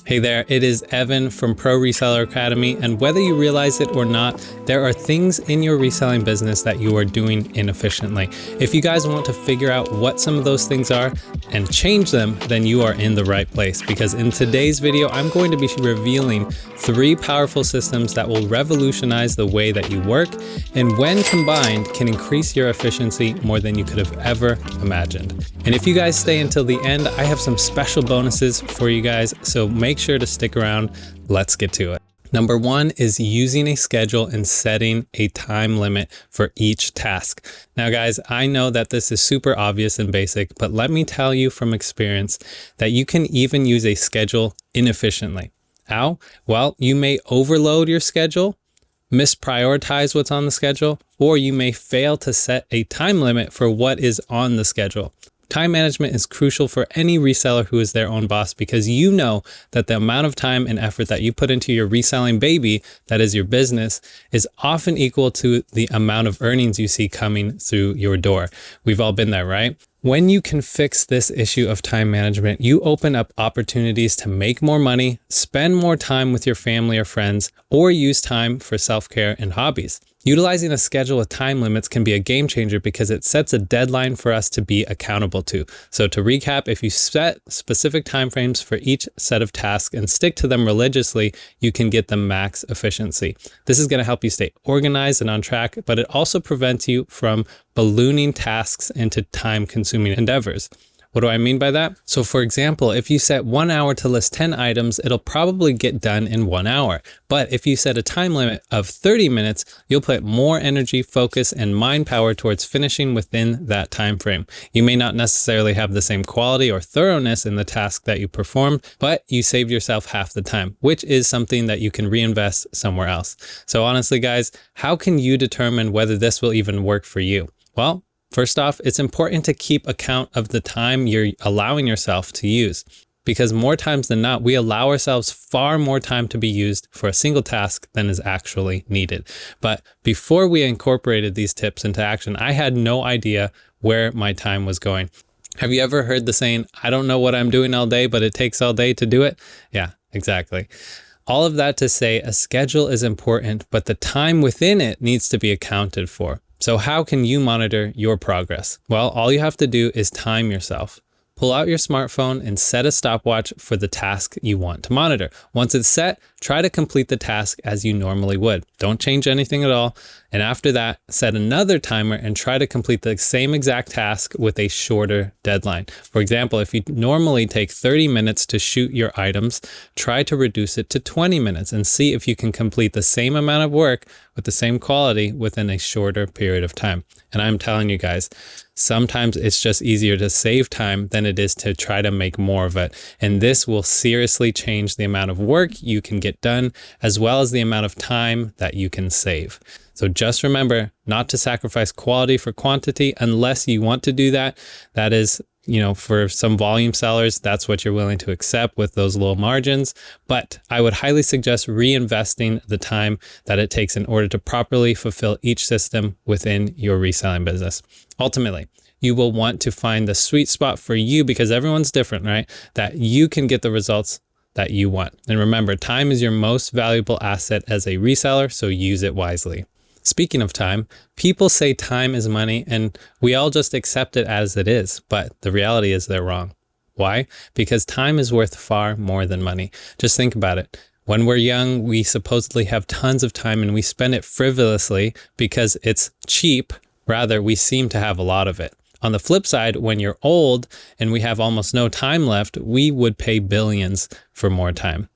Hey there, it is Evan from Pro Reseller Academy, and whether you realize it or not, there are things in your reselling business that you are doing inefficiently. If you guys want to figure out what some of those things are and change them, then you are in the right place, because in today's video, I'm going to be revealing 3 powerful systems that will revolutionize the way that you work, and when combined, can increase your efficiency more than you could have ever imagined. And if you guys stay until the end, I have some special bonuses for you guys, so make sure to stick around. Let's get to it. Number 1 is using a schedule and setting a time limit for each task. Now guys, I know that this is super obvious and basic, but let me tell you from experience that you can even use a schedule inefficiently. How? Well, you may overload your schedule, misprioritize what's on the schedule, or you may fail to set a time limit for what is on the schedule. Time management is crucial for any reseller who is their own boss, because you know that the amount of time and effort that you put into your reselling baby, that is your business, is often equal to the amount of earnings you see coming through your door. We've all been there, right? When you can fix this issue of time management, you open up opportunities to make more money, spend more time with your family or friends, or use time for self-care and hobbies. Utilizing a schedule with time limits can be a game changer because it sets a deadline for us to be accountable to. So to recap, if you set specific timeframes for each set of tasks and stick to them religiously, you can get the max efficiency. This is going to help you stay organized and on track, but it also prevents you from ballooning tasks into time-consuming endeavors. What do I mean by that? So for example, if you set 1 hour to list 10 items, it'll probably get done in 1 hour. But if you set a time limit of 30 minutes, you'll put more energy, focus, and mind power towards finishing within that time frame. You may not necessarily have the same quality or thoroughness in the task that you performed, but you saved yourself half the time, which is something that you can reinvest somewhere else. So honestly, guys, how can you determine whether this will even work for you? Well, first off, it's important to keep account of the time you're allowing yourself to use, because more times than not, we allow ourselves far more time to be used for a single task than is actually needed. But before we incorporated these tips into action, I had no idea where my time was going. Have you ever heard the saying, I don't know what I'm doing all day, but it takes all day to do it? Yeah, exactly. All of that to say, a schedule is important, but the time within it needs to be accounted for. So how can you monitor your progress? Well, all you have to do is time yourself. Pull out your smartphone and set a stopwatch for the task you want to monitor. Once it's set, try to complete the task as you normally would. Don't change anything at all. And after that, set another timer and try to complete the same exact task with a shorter deadline. For example, if you normally take 30 minutes to shoot your items, try to reduce it to 20 minutes and see if you can complete the same amount of work with the same quality within a shorter period of time. And I'm telling you guys, sometimes it's just easier to save time than it is to try to make more of it. And this will seriously change the amount of work you can get done, as well as the amount of time that you can save. So just remember not to sacrifice quality for quantity unless you want to do that. That is, for some volume sellers, that's what you're willing to accept with those low margins. But I would highly suggest reinvesting the time that it takes in order to properly fulfill each system within your reselling business. Ultimately, you will want to find the sweet spot for you, because everyone's different, right? That you can get the results that you want. And remember, time is your most valuable asset as a reseller, so use it wisely. Speaking of time, people say time is money, and we all just accept it as it is, but the reality is they're wrong. Why? Because time is worth far more than money. Just think about it. When we're young, we supposedly have tons of time and we spend it frivolously because it's cheap. Rather, we seem to have a lot of it. On the flip side, when you're old and we have almost no time left, we would pay billions for more time.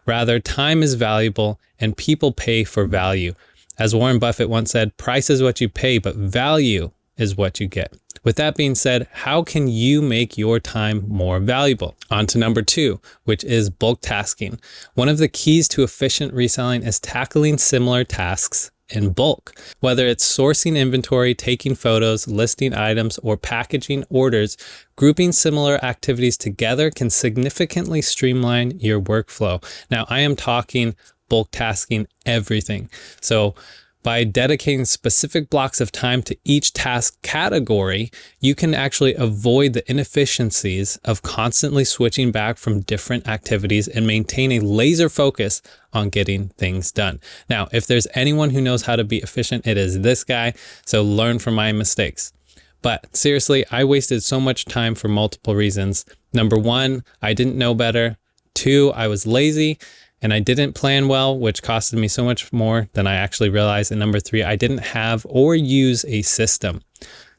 Rather, time is valuable and people pay for value. As Warren Buffett once said, price is what you pay, but value is what you get. With that being said, how can you make your time more valuable? On to number 2, which is bulk tasking. One of the keys to efficient reselling is tackling similar tasks in bulk. Whether it's sourcing inventory, taking photos, listing items, or packaging orders, grouping similar activities together can significantly streamline your workflow. Now, I am talking bulk tasking everything. So By dedicating specific blocks of time to each task category, you can actually avoid the inefficiencies of constantly switching back from different activities and maintain a laser focus on getting things done. Now, if there's anyone who knows how to be efficient, it is this guy, so learn from my mistakes. But seriously, I wasted so much time for multiple reasons. Number one, I didn't know better. Two, I was lazy. And I didn't plan well, which costed me so much more than I actually realized. And number three, I didn't have or use a system.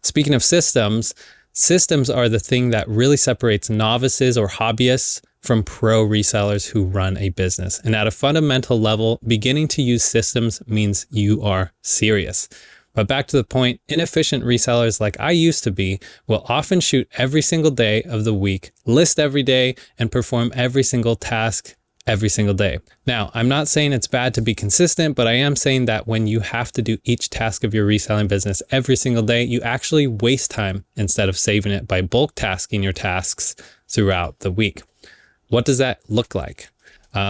Speaking of systems, systems are the thing that really separates novices or hobbyists from pro resellers who run a business. And at a fundamental level, beginning to use systems means you are serious. But back to the point, inefficient resellers like I used to be will often shoot every single day of the week, list every day, and perform every single task every single day. Now, I'm not saying it's bad to be consistent, but I am saying that when you have to do each task of your reselling business every single day, you actually waste time instead of saving it by bulk tasking your tasks throughout the week. What does that look like?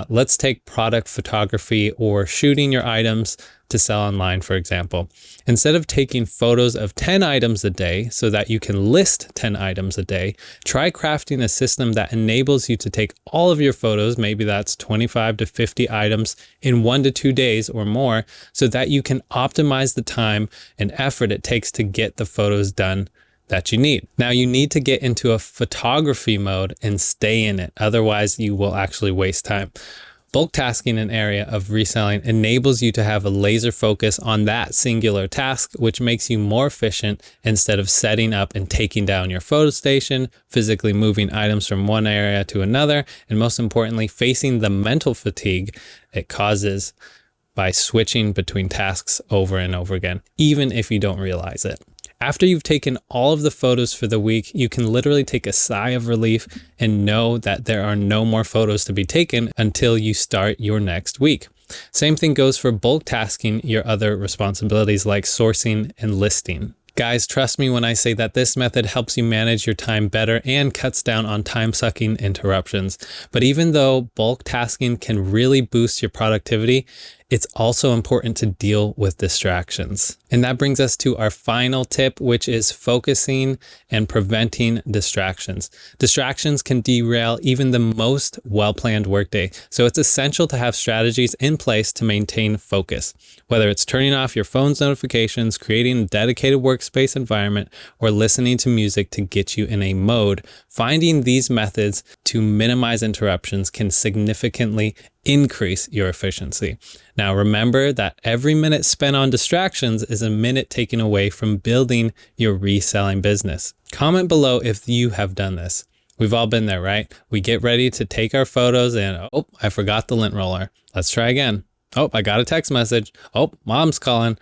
Let's take product photography or shooting your items to sell online, for example. Instead of taking photos of 10 items a day so that you can list 10 items a day, try crafting a system that enables you to take all of your photos, maybe that's 25 to 50 items in 1 to 2 days or more, so that you can optimize the time and effort it takes to get the photos done that you need. Now you need to get into a photography mode and stay in it. Otherwise you will actually waste time. Bulk tasking an area of reselling enables you to have a laser focus on that singular task, which makes you more efficient instead of setting up and taking down your photo station, physically moving items from one area to another, and most importantly, facing the mental fatigue it causes by switching between tasks over and over again, even if you don't realize it. After you've taken all of the photos for the week, you can literally take a sigh of relief and know that there are no more photos to be taken until you start your next week. Same thing goes for bulk tasking your other responsibilities like sourcing and listing. Guys, trust me when I say that this method helps you manage your time better and cuts down on time-sucking interruptions. But even though bulk tasking can really boost your productivity, it's also important to deal with distractions. And that brings us to our final tip, which is focusing and preventing distractions. Distractions can derail even the most well-planned workday. So it's essential to have strategies in place to maintain focus. Whether it's turning off your phone's notifications, creating a dedicated workspace environment, or listening to music to get you in a mode, finding these methods to minimize interruptions can significantly increase your efficiency. Now remember that every minute spent on distractions is a minute taken away from building your reselling business. Comment below if you have done this. We've all been there, right? We get ready to take our photos and, oh, I forgot the lint roller. Let's try again. Oh, I got a text message. Oh, mom's calling.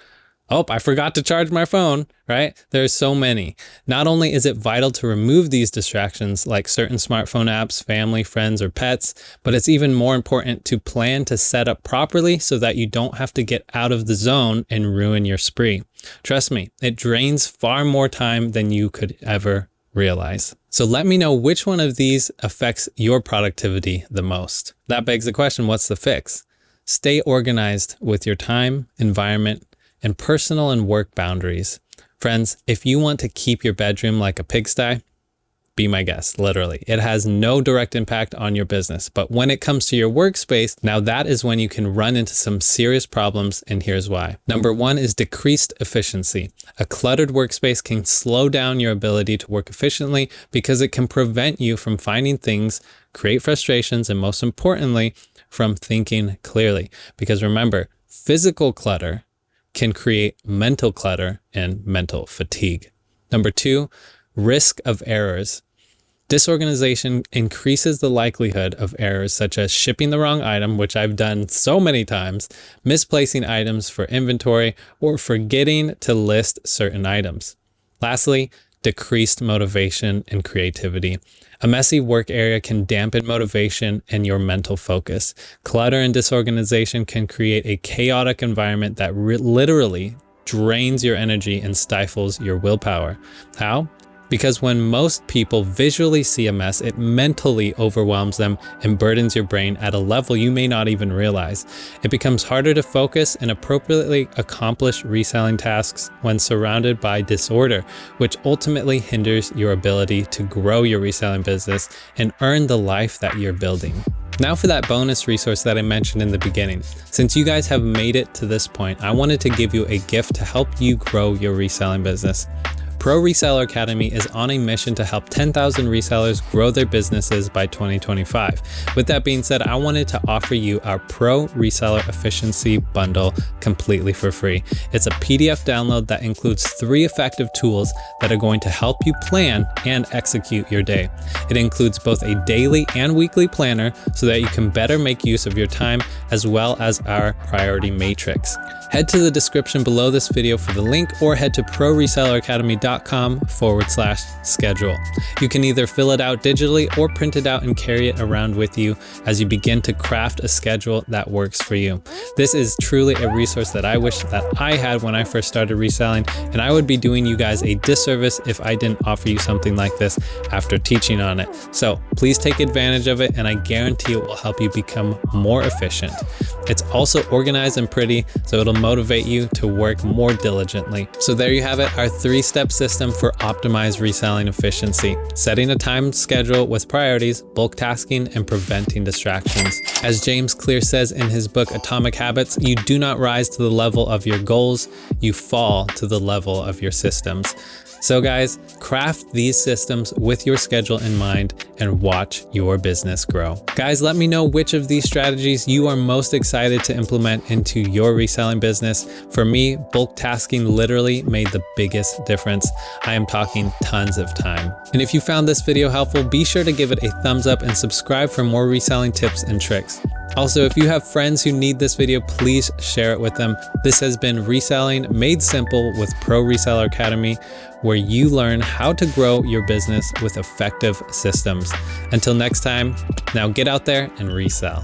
Oh, I forgot to charge my phone, right? There's so many. Not only is it vital to remove these distractions like certain smartphone apps, family, friends, or pets, but it's even more important to plan to set up properly so that you don't have to get out of the zone and ruin your spree. Trust me, it drains far more time than you could ever realize. So let me know which one of these affects your productivity the most. That begs the question, what's the fix? Stay organized with your time, environment, and personal and work boundaries. Friends, if you want to keep your bedroom like a pigsty, be my guest, literally. It has no direct impact on your business, but when it comes to your workspace, now that is when you can run into some serious problems, and here's why. Number one is decreased efficiency. A cluttered workspace can slow down your ability to work efficiently because it can prevent you from finding things, create frustrations, and most importantly, from thinking clearly. Because remember, physical clutter can create mental clutter and mental fatigue. Number two, risk of errors. Disorganization increases the likelihood of errors such as shipping the wrong item, which I've done so many times, misplacing items for inventory, or forgetting to list certain items. Lastly, decreased motivation and creativity. A messy work area can dampen motivation and your mental focus. Clutter and disorganization can create a chaotic environment that literally drains your energy and stifles your willpower. How? Because when most people visually see a mess, it mentally overwhelms them and burdens your brain at a level you may not even realize. It becomes harder to focus and appropriately accomplish reselling tasks when surrounded by disorder, which ultimately hinders your ability to grow your reselling business and earn the life that you're building. Now for that bonus resource that I mentioned in the beginning. Since you guys have made it to this point, I wanted to give you a gift to help you grow your reselling business. Pro Reseller Academy is on a mission to help 10,000 resellers grow their businesses by 2025. With that being said, I wanted to offer you our Pro Reseller Efficiency Bundle completely for free. It's a PDF download that includes 3 effective tools that are going to help you plan and execute your day. It includes both a daily and weekly planner so that you can better make use of your time, as well as our priority matrix. Head to the description below this video for the link, or head to proreselleracademy.com/schedule. You can either fill it out digitally or print it out and carry it around with you as you begin to craft a schedule that works for you. This is truly a resource that I wish that I had when I first started reselling, and I would be doing you guys a disservice if I didn't offer you something like this after teaching on it. So please take advantage of it, and I guarantee it will help you become more efficient. It's also organized and pretty, so it'll motivate you to work more diligently. So there you have it, our 3-step system for optimized reselling efficiency: setting a time schedule with priorities, bulk tasking, and preventing distractions. As James Clear says in his book Atomic Habits, you do not rise to the level of your goals, you fall to the level of your systems. So guys, craft these systems with your schedule in mind and watch your business grow. Guys, let me know which of these strategies you are most excited to implement into your reselling business. For me, bulk tasking literally made the biggest difference. I am talking tons of time. And if you found this video helpful, be sure to give it a thumbs up and subscribe for more reselling tips and tricks. Also, if you have friends who need this video, please share it with them. This has been Reselling Made Simple with Pro Reseller Academy, where you learn how to grow your business with effective systems. Until next time, now get out there and resell.